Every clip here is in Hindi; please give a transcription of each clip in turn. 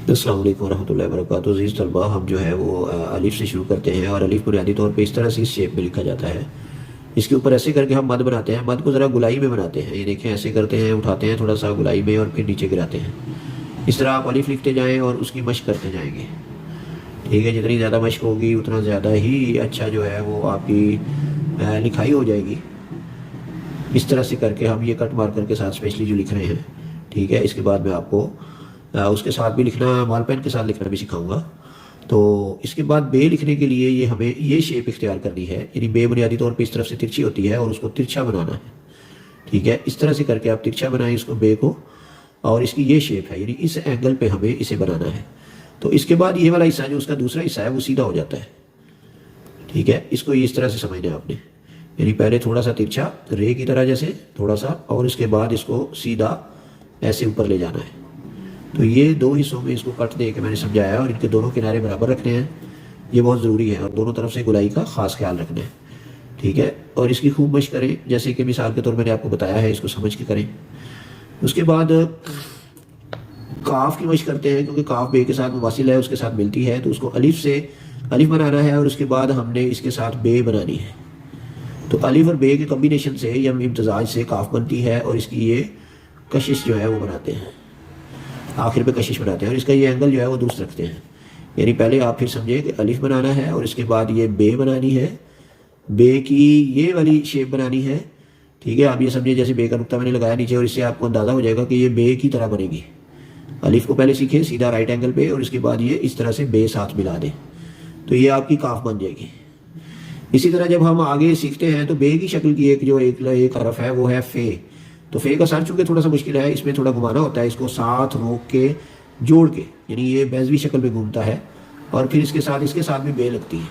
अस्सलाम वालेकुम रहमतुल्लाहि व बरकातुहू। अज़ीज़ तलबा, हम जो है वो अलिफ से शुरू करते हैं और अलिफ बुनियादी तौर पे इस तरह से इस शेप में लिखा जाता है। इसके ऊपर ऐसे करके हम मद बनाते हैं। मद को ज़रा गुलाई में बनाते हैं। ये देखें, ऐसे करते हैं, उठाते हैं थोड़ा सा गुलाई में और फिर नीचे गिराते हैं। इस तरह आप अलिफ लिखते जाएँ और उसकी मशक करते जाएंगे। ठीक है, जितनी ज़्यादा मशक होगी उतना ज़्यादा ही अच्छा जो है वो आपकी लिखाई हो जाएगी। इस तरह से करके हम ये कट मार्कर के साथ स्पेशली जो लिख रहे हैं। ठीक है, इसके बाद मैं आपको उसके साथ भी लिखना, बॉल पेन के साथ लिखना भी सिखाऊंगा। तो इसके बाद बे लिखने के लिए ये हमें ये शेप इख्तियार करनी है। यानी बे बुनियादी तौर पे इस तरफ से तिरछी होती है और उसको तिरछा बनाना है। ठीक है, इस तरह से करके आप तिरछा बनाएं इसको बे को, और इसकी ये शेप है, यानी इस एंगल पे हमें इसे बनाना है। तो इसके बाद ये वाला हिस्सा जो उसका दूसरा हिस्सा है वो सीधा हो जाता है। ठीक है, इसको इस तरह से समझना है आपने। यानी पहले थोड़ा सा तिरछा रे की तरह जैसे थोड़ा सा, और इसके बाद इसको सीधा ऐसे ऊपर ले जाना है। तो ये दो हिस्सों में इसको कट दे के मैंने समझाया, और इनके दोनों किनारे बराबर रखने हैं। ये बहुत ज़रूरी है, और दोनों तरफ से गुलाई का ख़ास ख्याल रखना है। ठीक है, और इसकी खूब मशक करें, जैसे कि मिसाल के तौर मैंने आपको बताया है, इसको समझ के करें। उसके बाद काफ की मशक करते हैं, क्योंकि काफ बे के साथ मुवासिल है, उसके साथ मिलती है। तो उसको अलिफ से अलिफ बनाना है, और उसके बाद हमने इसके साथ बे बनानी है। तो अलिफ और बे के कम्बिनेशन से या इम्तजाज से काफ बनती है, और इसकी ये कशिश जो है वो बनाते हैं, आखिर पे कशिश बनाते हैं। और इसका ये एंगल जो है वो दुरुस्त रखते हैं। यानी पहले आप फिर समझे कि अलिफ बनाना है, और इसके बाद ये बे बनानी है, बे की ये वाली शेप बनानी है। ठीक है, आप ये समझिए जैसे बे का नुक्ता मैंने लगाया नीचे, और इससे आपको अंदाज़ा हो जाएगा कि ये बे की तरह बनेगी। अलिफ को पहले सीखे सीधा राइट एंगल पे, और इसके बाद ये इस तरह से बे साथ मिला दें, तो ये आपकी काफ बन जाएगी। इसी तरह जब हम आगे सीखते हैं तो बे की शक्ल की एक हरफ है वो है फे। तो फे का सर चूंकि थोड़ा सा मुश्किल है, इसमें थोड़ा घुमाना होता है, इसको साथ रोक के जोड़ के, यानी ये बेजवी शक्ल में घूमता है, और फिर इसके साथ भी बे लगती है।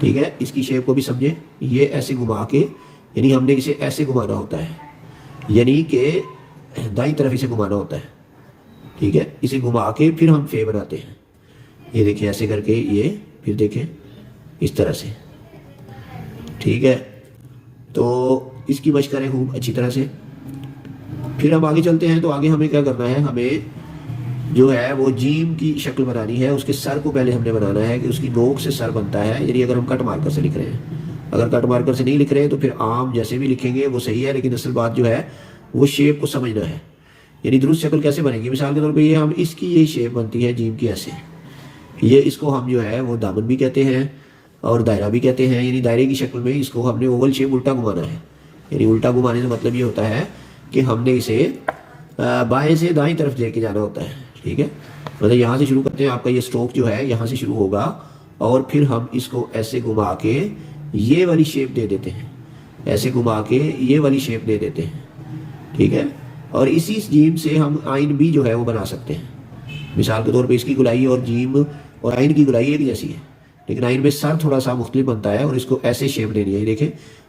ठीक है, इसकी शेप को भी समझे, ये ऐसे घुमा के, यानी हमने इसे ऐसे घुमाना होता है, यानी कि दाईं तरफ इसे घुमाना होता है। ठीक है, इसे घुमा के फिर हम फे बनाते हैं। ये देखिए ऐसे करके, ये फिर देखें इस तरह से। ठीक है, तो इसकी मशक करें खूब अच्छी तरह से। फिर हम आगे चलते हैं, तो आगे हमें क्या करना है, हमें जो है वो जीम की शक्ल बनानी है। उसके सर को पहले हमने बनाना है कि उसकी नोक से सर बनता है। यानी अगर हम कट मार्कर से लिख रहे हैं, अगर कट मार्कर से नहीं लिख रहे हैं तो फिर आम जैसे भी लिखेंगे वो सही है, लेकिन असल बात जो है वो शेप को समझना है। यानी दुरुस्त शक्ल कैसे बनेगी, मिसाल के तौर पर ये हम इसकी ये शेप बनती है जीम की ऐसे, ये इसको हम जो है वो दामन भी कहते हैं और दायरा भी कहते हैं। यानी दायरे की शक्ल में इसको हमने ओवल शेप उल्टा घुमाना है। यानी उल्टा घुमाने का मतलब ये होता है कि हमने इसे बाएं से दाईं तरफ लेके जाना होता है। ठीक है, मतलब यहाँ से शुरू करते हैं, आपका ये स्ट्रोक जो है यहाँ से शुरू होगा, और फिर हम इसको ऐसे घुमा के ये वाली शेप दे देते हैं, ऐसे घुमा के ये वाली शेप दे देते हैं। ठीक है, और इसी जीम से हम आइन भी जो है वो बना सकते हैं। मिसाल के तौर पर इसकी गुलाई और जीम और आइन की गुलाई एक जैसी है, लेकिन आइन में सर थोड़ा सा मुख्तलिफ बनता है, और इसको ऐसे शेप देनी है। देखें,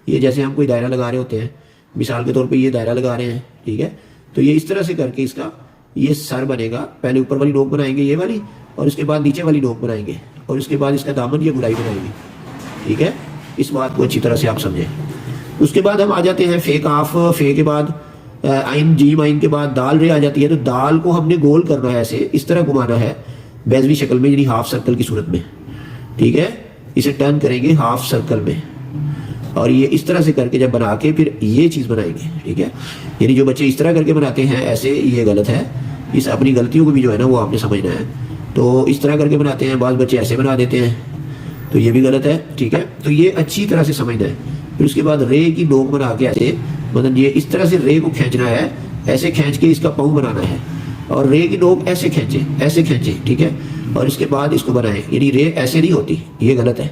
ये जैसे हम कोई दायरा लगा रहे होते हैं, मिसाल के तौर पे ये दायरा लगा रहे हैं। ठीक है, तो ये इस तरह से करके इसका ये सर बनेगा। पहले ऊपर वाली नोक बनाएंगे ये वाली, और उसके बाद नीचे वाली नोक बनाएंगे, और उसके बाद इसका दामन ये गुलाई बनाएंगे। ठीक है, इस बात को अच्छी तरह से आप समझें। उसके बाद हम आ जाते हैं फे काफ। फे के बाद आइन, जीम आइन के बाद दाल रे आ जाती है। तो दाल को हमने गोल करना है, ऐसे इस तरह घुमाना है बेजवी शक्ल में, यानी हाफ सर्कल की सूरत में। ठीक है, इसे टर्न करेंगे हाफ सर्कल में, और ये इस तरह से करके जब बना के फिर ये चीज़ बनाएंगे। ठीक है, यानी जो बच्चे इस तरह करके बनाते हैं ऐसे, ये गलत है। इस अपनी गलतियों को भी जो है ना वो आपने समझना है। तो इस तरह करके बनाते हैं, बाद बच्चे ऐसे बना देते हैं, तो ये भी गलत है। ठीक है, तो ये अच्छी तरह से समझना है। फिर उसके बाद रे की नोक बना के ऐसे, मतलब ये इस तरह से रे को खींचना है, ऐसे खींच के इसका पाँव बनाना है, और रे की नोक ऐसे खींचे, ऐसे खींचे। ठीक है, और इसके बाद इसको बनाएं। यानी रे ऐसे नहीं होती, ये गलत है।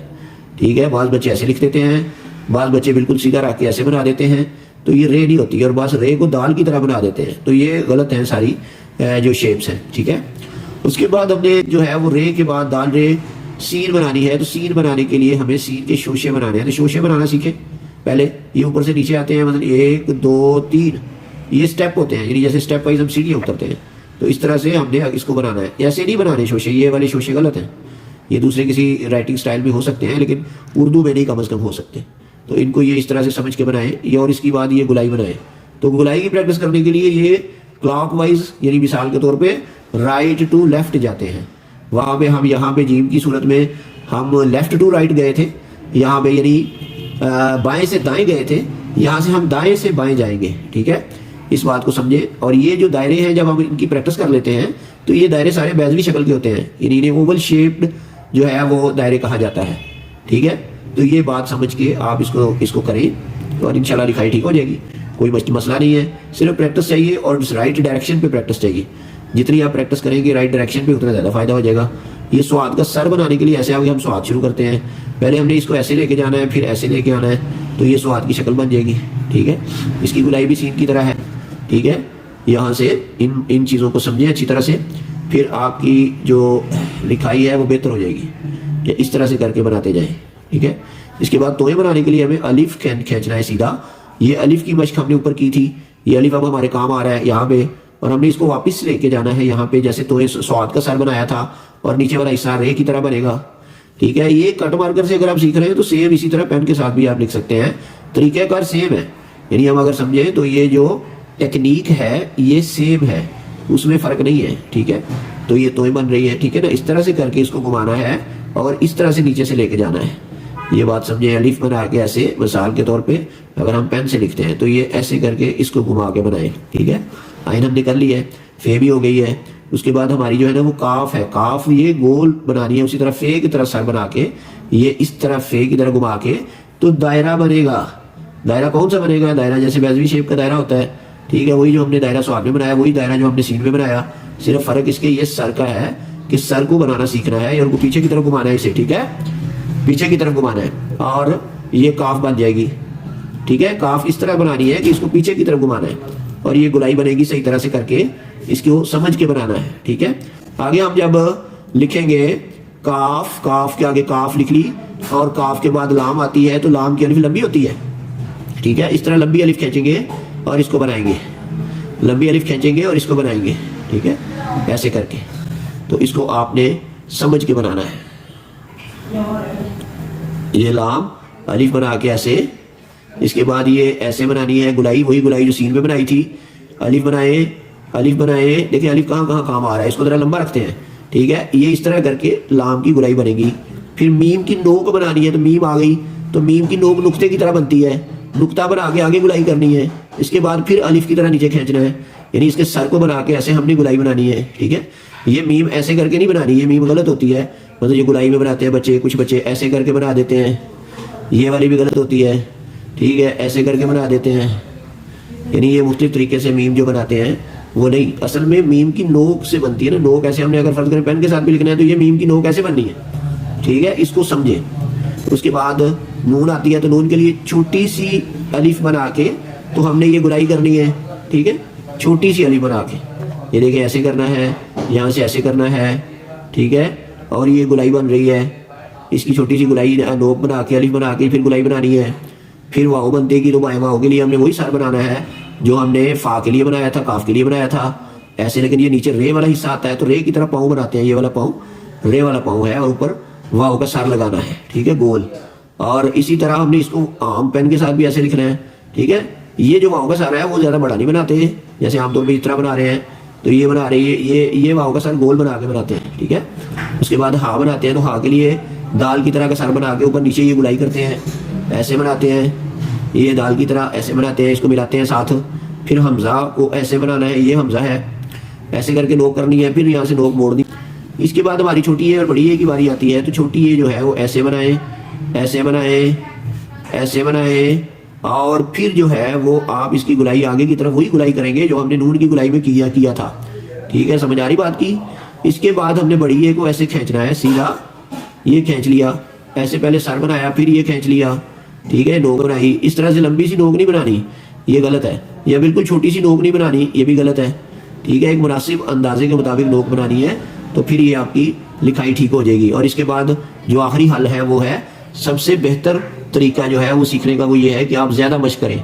ठीक है, बाद बच्चे ऐसे लिख देते हैं, बाद बच्चे बिल्कुल सीधा रख के ऐसे बना देते हैं, तो ये रे नहीं होती, और बस रे को दाल की तरह बना देते हैं। तो ये गलत हैं सारी जो शेप्स हैं। ठीक है, उसके बाद हमने जो है वो रे के बाद दाल रे सीन बनानी है। तो सीन बनाने के लिए हमें सीन के शोशे बनाने हैं। तो शोशे बनाना सीखें पहले। ये ऊपर से नीचे आते हैं, मतलब 1 2 3 ये स्टेप होते हैं, यानी जैसे स्टेप वाइज हम सीढ़ियाँ उतरते हैं, तो इस तरह से हमने इसको बनाना है। ऐसे नहीं बनाने शोशे, ये वाले शोशे गलत हैं। ये दूसरे किसी राइटिंग स्टाइल में हो सकते हैं, लेकिन उर्दू में नहीं कम अज़ कम हो सकते। तो इनको ये इस तरह से समझ के बनाएं। ये, और इसके बाद ये गुलाई बनाएं। तो गुलाई की प्रैक्टिस करने के लिए ये क्लॉकवाइज, यानी मिसाल के तौर पे राइट टू लेफ्ट जाते हैं। वहाँ पे हम यहाँ पे जीम की सूरत में हम लेफ्ट टू राइट गए थे, यहाँ पे यानी बाएं से दाएं गए थे, यहाँ से हम दाएं से बाएं जाएंगे। ठीक है, इस बात को समझे। और ये जो दायरे हैं जब हम इनकी प्रैक्टिस कर लेते हैं तो ये दायरे सारे बैजवी शक्ल के होते हैं, यानी इन्हें ओवल शेप्ड जो है वो दायरे कहा जाता है। ठीक है, तो ये बात समझ के आप इसको करें और इंशाल्लाह लिखाई ठीक हो जाएगी। कोई मसला नहीं है, सिर्फ प्रैक्टिस चाहिए और राइट डायरेक्शन पे प्रैक्टिस चाहिए। जितनी आप प्रैक्टिस करेंगे राइट डायरेक्शन पे उतना ज़्यादा फायदा हो जाएगा। ये स्वाद का सर बनाने के लिए ऐसे आगे हम स्वाद शुरू करते हैं, पहले हमने इसको ऐसे लेके जाना है, फिर ऐसे लेके आना है, तो ये स्वाद की शक्ल बन जाएगी। ठीक है, इसकी गुलाई भी सीन की तरह है। ठीक है, यहाँ से इन चीज़ों को समझें अच्छी तरह से, फिर आपकी जो लिखाई है वो बेहतर हो जाएगी। या इस तरह से करके बनाते जाएं। ठीक है, इसके बाद तोए बनाने के लिए हमें अलिफ खींचना है सीधा। ये अलिफ की मशक हमने ऊपर की थी, ये अलिफ अब हमारे काम आ रहा है यहाँ पे, और हमने इसको वापस लेके जाना है यहाँ पे। जैसे तोए स्वाद का सर बनाया था और नीचे वाला हिस्सा रे की तरह बनेगा। ठीक है, ये कट मार्कर से अगर आप सीख रहे हैं तो सेम इसी तरह पेन के साथ भी आप लिख सकते हैं, तरीक़ाकार सेम है। यानी हम अगर समझें तो ये जो टेक्निक है ये सेम है, उसमें फ़र्क नहीं है। ठीक है, तो ये तोय बन रही है। ठीक है ना, इस तरह से करके इसको घुमाना है और इस तरह से नीचे से लेके जाना है। ये बात समझे। अलिफ बना के ऐसे मिसाल के तौर पे अगर हम पेन से लिखते हैं तो ये ऐसे करके इसको घुमा के बनाएं। ठीक है, आइन हमने कर ली है, फे भी हो गई है। उसके बाद हमारी जो है ना वो काफ है, काफ ये गोल बनानी है। उसी तरह फे की तरह सर बना के ये इस तरह फे की तरह घुमा के तो दायरा बनेगा। दायरा कौन सा बनेगा? दायरा जैसे बैजवी शेप का दायरा होता है। ठीक है, वही जो हमने दायरा स्वाद में बनाया वही दायरा जो हमने सीन में बनाया, सिर्फ फर्क इसके ये सर का है कि सर को बनाना सीखना है और पीछे की तरफ घुमाना है इसे। ठीक है, पीछे की तरफ घुमाना है और ये काफ बन जाएगी। ठीक है, काफ इस तरह बनानी है कि इसको पीछे की तरफ घुमाना है और ये गुलाई बनेगी सही तरह से करके, इसको समझ के बनाना है। ठीक है, आगे हम जब लिखेंगे काफ, काफ के आगे काफ लिख ली और काफ के बाद लाम आती है तो लाम की अलिफ लंबी होती है। ठीक है, इस तरह लंबी अलिफ खींचेंगे और इसको बनाएंगे, लंबी अलिफ खींचेंगे और इसको बनाएंगे। ठीक है, ऐसे करके तो इसको आपने समझ के बनाना है। ये लाम अलिफ बना के ऐसे, इसके बाद ये ऐसे बनानी है गुलाई, वही गुलाई जो सीन में बनाई थी। अलिफ बनाए, अलिफ बनाए, देखिए अलिफ कहाँ कहाँ काम आ रहा है, इसको जरा लंबा रखते हैं। ठीक है, ये इस तरह करके लाम की गुलाई बनेगी। फिर मीम की नोक बनानी है तो मीम आ गई, तो मीम की नोक नुक्ते की तरह बनती है, नुक्ता बना के आगे गुलाई करनी है। इसके बाद फिर अलिफ की तरह नीचे खींचना है, यानी इसके सर को बना के ऐसे हमने गुलाई बनानी है। ठीक है, ये मीम ऐसे करके नहीं बनानी, ये मीम गलत होती है। मतलब ये गुलाई में बनाते हैं बच्चे, कुछ बच्चे ऐसे करके बना देते हैं, ये वाली भी गलत होती है। ठीक है, ऐसे करके बना देते हैं, यानी ये मुख्तलिफ तरीके से मीम जो बनाते हैं वो नहीं, असल में मीम की नोक से बनती है ना। नोक ऐसे हमने अगर फर्ज करें पेन के साथ भी लिखना है तो ये मीम की नोक ऐसे बननी है। ठीक है, इसको समझे। उसके बाद नून आती है तो नून के लिए छोटी सी अलिफ बना के तो हमने ये गुलाई करनी है। ठीक है, छोटी सी अलिफ बना के, ये देखिए ऐसे करना है, यहाँ से ऐसे करना है। ठीक है, और ये गुलाई बन रही है, इसकी छोटी सी गुलाई नोक बना के अलिफ बना के फिर गुलाई बनानी है। फिर वाव बनतेगी तो वाव के लिए हमने वही सर बनाना है जो हमने फा के लिए बनाया था, काफ के लिए बनाया था ऐसे। लेकिन ये नीचे रे वाला हिस्सा आता है तो रे की तरह पाँव बनाते हैं, ये वाला पाँव रे वाला पाँव है और ऊपर वाव का सर लगाना है। ठीक है, गोल। और इसी तरह हमने इसको आम पेन के साथ भी ऐसे लिखना है। ठीक है, ये जो वाव का सर है वो ज़्यादा बड़ा नहीं बनाते हैं, जैसे आमतौर पर इस तरह बना रहे हैं तो ये बना रहे हैं, ये वाव का सर गोल बना के बनाते हैं। ठीक है, उसके बाद हा बनाते हैं तो हा के लिए दाल की तरह का सर बना के ऊपर नीचे ये गुलाई करते हैं, ऐसे बनाते हैं। ये दाल की तरह ऐसे बनाते हैं, इसको मिलाते हैं साथ। फिर हमजा को ऐसे बनाना है, ये हमजा है, ऐसे करके नोक करनी है, फिर यहाँ से नोक मोड़नी। इसके बाद हमारी छोटी ए और बड़ी ए की बारी आती है तो छोटी ए जो है वो ऐसे बनाए, ऐसे बनाए, ऐसे बनाए और फिर जो है वो आप इसकी गुलाई आगे की तरफ वही गुलाई करेंगे जो हमने नून की गुलाई में किया था। ठीक है, समझ आ रही बात की। इसके बाद हमने बड़ी ए को ऐसे खींचना है सीधा, ये खींच लिया, ऐसे पहले सर बनाया फिर ये खींच लिया। ठीक है, नोक बनाई, इस तरह से लंबी सी नोक नहीं बनानी, ये गलत है। या बिल्कुल छोटी सी नोक नहीं बनानी, ये भी गलत है। ठीक है, एक मुनासिब अंदाजे के मुताबिक नोक बनानी है तो फिर ये आपकी लिखाई ठीक हो जाएगी। और इसके बाद जो आखिरी हल है वो है, सबसे बेहतर तरीका जो है वो सीखने का वो ये है कि आप ज़्यादा मशक करें।